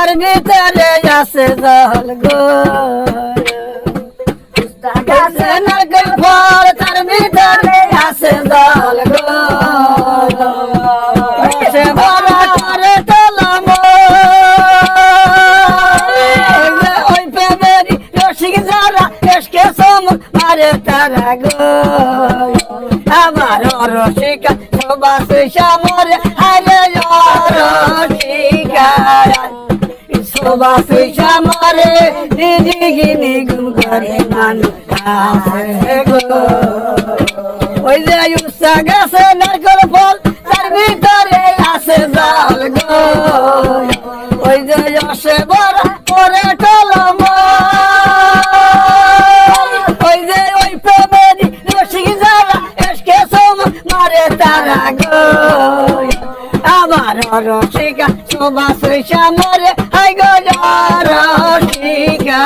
তার ভিতরে আছে জল গো গাছে নারকেল ফল তার ভিতরে আছে জল গো সে ভরা করে তলম ওই প্রেমেরই রসিক যারা এসকে সমুখ মারে তারা গো আমার রসিকা শোভা সুইসা মরে হারে রসিকা শোভা সুইসা মরে নিগিনি গুম করে মানুষ আসে গো ওই যে উষা গাছে নারকেল ফল তার ভিতরে আছে জল গো ওই যে আসে বড় করে কলম ওই যে ওই প্রেমেরই রসিক যারা এসকে সমুখ মারে তারা গো আমার রসিকা শোভা সুইসা মরে হাই গো রসিকা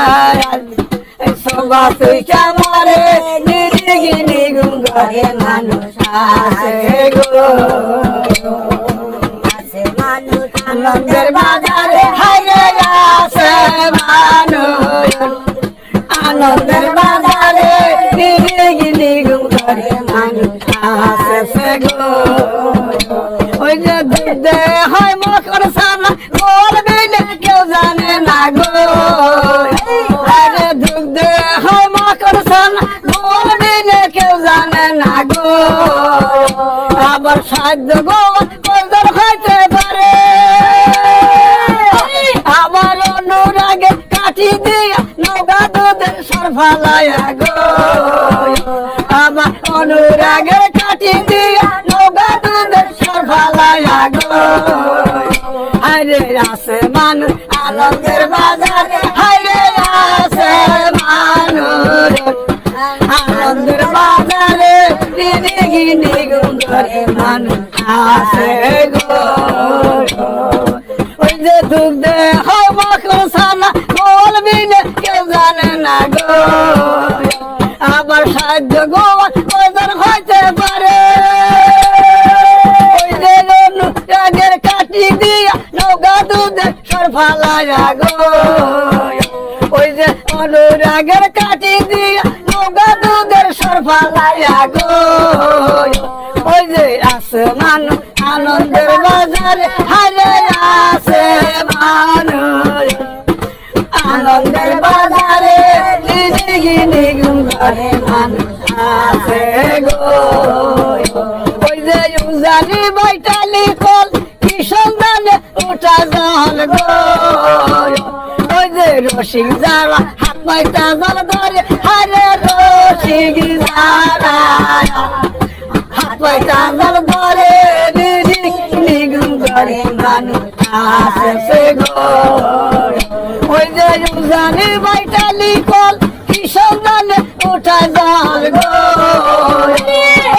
শোভা সুইসা মরে নিগিনি গুম করে মানুষ আসে গো আনন্দের বাজারে হাই রে আসে মানুষ আনন্দের বাজারে নিগিনি গুম করে মানুষ আসে গো ওই যে দুধে হয় মকর সানা বলবি না কেউ জানে না গো আরে দুধে হয় মকর সানা বলবি না কেউ জানে না গো আবার সাধ্য গো কদর হইতে পারে আবার অনুরাগে কাটি দিয়া নৌকা দুধের সর ফালায়া গো আবার অনুরাগের কাটি দিয়া নৌকা দুধের সর ফালায়া গো হায়রে আসে মানুষ আনন্দের বাজারে হায়রে আসে মানুষ আনন্দের বাজারে নিগিনি গুম করে মানুষ আসে গো ওই যে দুধে হয় মকর সানা বলবি না কেউ জানে না গো আবার সাহায্য গো কদর হইতে পারে ওই যে অনুরাগের কাটি দিয়া নৌকা দুধে সর ফালায়া গো ওই যে অনুরাগের কাটি দিয়া নৌকা দুধের সর ফালায়া গো ওই যে আসে মানুষ আনন্দের বাজারে হারে আসে মানুষ আনন্দের বাজারে নিগিনি গুম করে মানুষ আসে গো ওই যে উজানি বৈতালি কল কি সন্ধানে উঠা জল গো ওই যে রসিক যারা হাত পাইতা জল ধরে হারে রসিক যারা হাত পাইতা জল ধরে নিগিনি গুম করে মানুষ আসে গো ওই যে উজানি বৈতালি কল কি সন্ধানে উঠা জল গো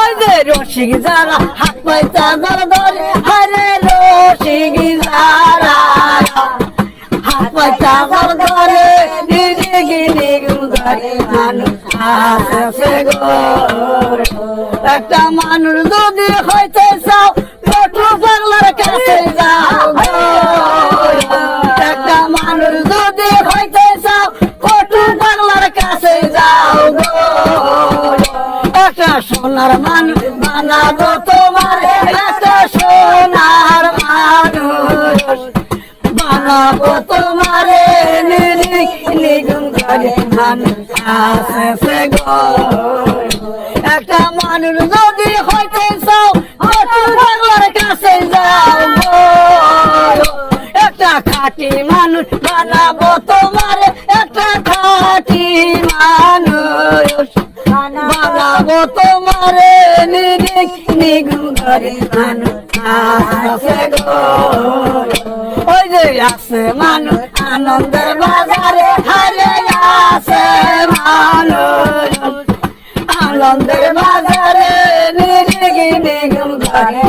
ওই যে রসিক যারা হাত পাইতা জল ধরে হারে রসিক যারা হাত পাইতা জল ধরে নিগিনি গুম করে মানুষ আসে গো একটা মানুষ যদি হইতে চাও কটু পাগলার কাছে যাও গো একটা মানুষ যদি হইতে চাও কটু পাগলার কাছে যাও গো একটা সোনার মানুষ বানাবো তোমার একটা সোনার মানুষ বানাবো তোমারে নিগুম করে মানুষ আসে গো একটা মানুষ যদি হইতে চাও কটু পাগলার কাছে যাও গো একটা খাঁটি মানুষ বানাবো তোমার একটা খাঁটি মানুষ বানাবো তোমার নিগুম করে মানুষ আসে গো ওই যে আসে মানুষ আনন্দের বাজারে হারে আসে মানুষ আনন্দের বাজারে নিগিনি গুম করে